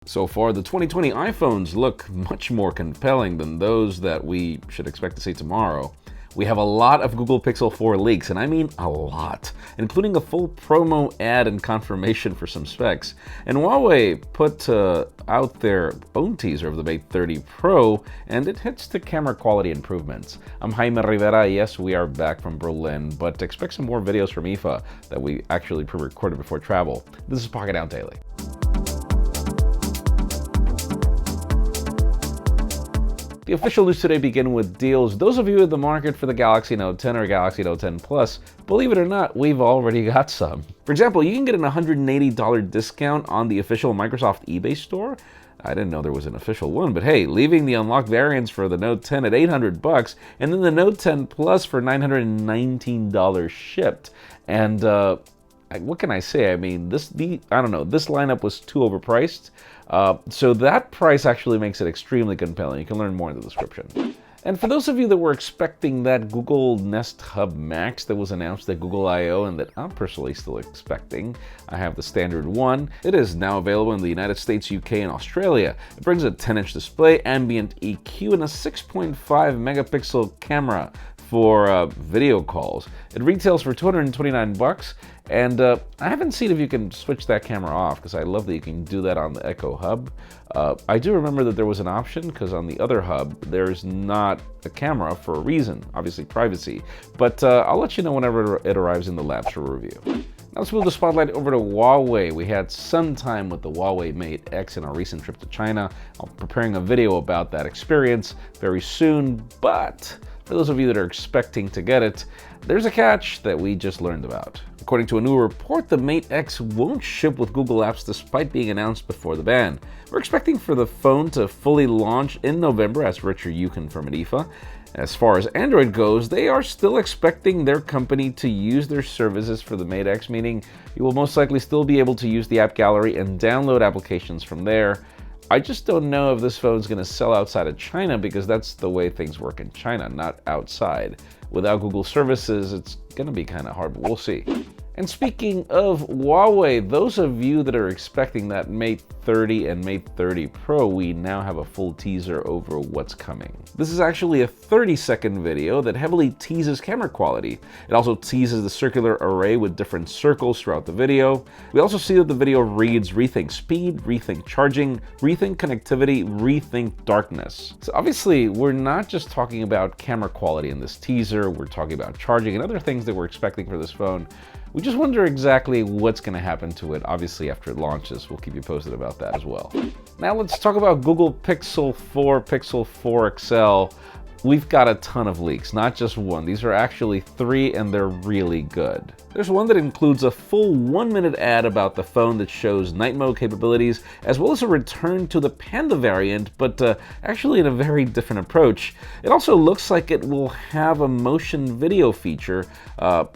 So far, the 2020 iPhones look much more compelling than those that we should expect to see tomorrow. We have a lot of Google Pixel 4 leaks, and I mean a lot, including a full promo ad and confirmation for some specs. And Huawei put out their own teaser of the Mate 30 Pro, and it hits the camera quality improvements. I'm Jaime Rivera. Yes, we are back from Berlin, but expect some more videos from IFA that we actually pre-recorded before travel. This is Pocket Out Daily. The official news today begin with deals. Those of you in the market for the Galaxy Note 10 or Galaxy Note 10 Plus, believe it or not, we've already got some. For example, you can get an $180 discount on the official Microsoft eBay store. I didn't know there was an official one, but hey, leaving the unlocked variants for the Note 10 at $800 and then the Note 10 Plus for $919 shipped. And what can I say? I mean, this lineup was too overpriced. So that price actually makes it extremely compelling. You can learn more in the description. And for those of you that were expecting that Google Nest Hub Max that was announced at Google I/O and that I'm personally still expecting, I have the standard one. It is now available in the United States, UK, and Australia. It brings a 10-inch display, ambient EQ, and a 6.5 megapixel camera for video calls. It retails for $229, and I haven't seen if you can switch that camera off, because I love that you can do that on the Echo Hub. I do remember that there was an option, because on the other hub, there's not a camera for a reason, obviously privacy. But I'll let you know whenever it arrives in the labs for review. Now let's move the spotlight over to Huawei. We had some time with the Huawei Mate X in our recent trip to China. I'm preparing a video about that experience very soon, but for those of you that are expecting to get it, there's a catch that we just learned about. According to a new report, the Mate X won't ship with Google Apps despite being announced before the ban. We're expecting for the phone to fully launch in November, as Richard Yu confirmed at IFA. As far as Android goes, they are still expecting their company to use their services for the Mate X, meaning you will most likely still be able to use the app gallery and download applications from there. I just don't know if this phone's going to sell outside of China, because that's the way things work in China, not outside. Without Google services, it's going to be kind of hard, but we'll see. And speaking of Huawei, those of you that are expecting that Mate 30 and Mate 30 Pro, we now have a full teaser over what's coming. This is actually a 30-second video that heavily teases camera quality. It also teases the circular array with different circles throughout the video. We also see that the video reads rethink speed, rethink charging, rethink connectivity, rethink darkness. So obviously, we're not just talking about camera quality in this teaser, we're talking about charging and other things that we're expecting for this phone. We just wonder exactly what's going to happen to it, obviously, after it launches. We'll keep you posted about that as well. Now let's talk about Google Pixel 4, Pixel 4 XL. We've got a ton of leaks, not just one. These are actually 3, and they're really good. There's one that includes a full 1-minute ad about the phone that shows night mode capabilities, as well as a return to the Panda variant, but actually in a very different approach. It also looks like it will have a motion video feature,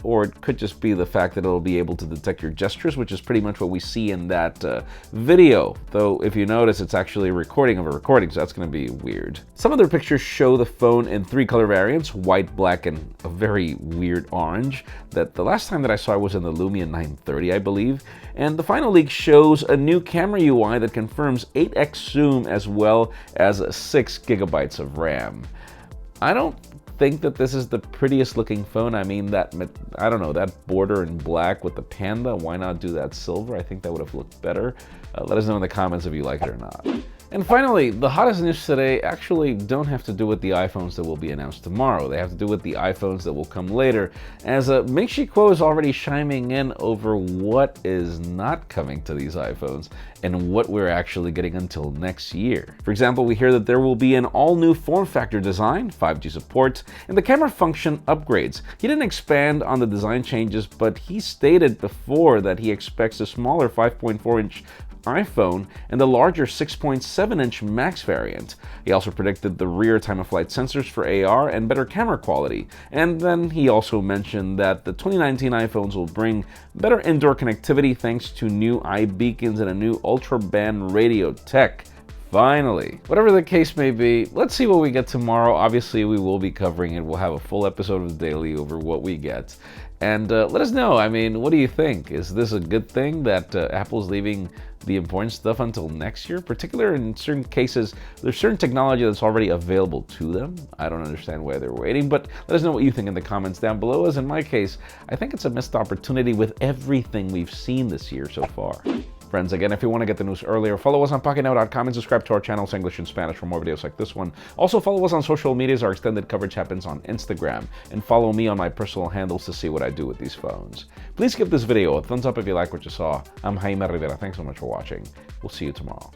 or it could just be the fact that it'll be able to detect your gestures, which is pretty much what we see in that video. Though, if you notice, it's actually a recording of a recording, so that's going to be weird. Some other pictures show the phone in 3 color variants, white, black, and a very weird orange, that the last time that I saw was in the Lumia 930, I believe. And the final leak shows a new camera UI that confirms 8x zoom as well as 6 gigabytes of RAM. I don't think that this is the prettiest looking phone. I mean, that border in black with the Panda, why not do that silver? I think that would have looked better. Let us know in the comments if you like it or not. And finally, the hottest news today actually don't have to do with the iPhones that will be announced tomorrow. They have to do with the iPhones that will come later, as Ming-Chi Kuo is already chiming in over what is not coming to these iPhones and what we're actually getting until next year. For example, we hear that there will be an all-new form factor design, 5G support, and the camera function upgrades. He didn't expand on the design changes, but he stated before that he expects a smaller 5.4-inch iPhone and the larger 6.7-inch Max variant. He also predicted the rear time-of-flight sensors for AR and better camera quality. And then he also mentioned that the 2019 iPhones will bring better indoor connectivity thanks to new iBeacons and a new ultra-band radio tech. Finally, whatever the case may be, let's see what we get tomorrow. Obviously, we will be covering it. We'll have a full episode of the Daily over what we get. And let us know. I mean, what do you think? Is this a good thing that Apple's leaving the important stuff until next year? Particularly in certain cases, there's certain technology that's already available to them. I don't understand why they're waiting, but let us know what you think in the comments down below. As in my case, I think it's a missed opportunity with everything we've seen this year so far. Friends, again, if you want to get the news earlier, follow us on PocketNow.com and subscribe to our channels, English and Spanish, for more videos like this one. Also, follow us on social medias. Our extended coverage happens on Instagram. And follow me on my personal handles to see what I do with these phones. Please give this video a thumbs up if you like what you saw. I'm Jaime Rivera. Thanks so much for watching. We'll see you tomorrow.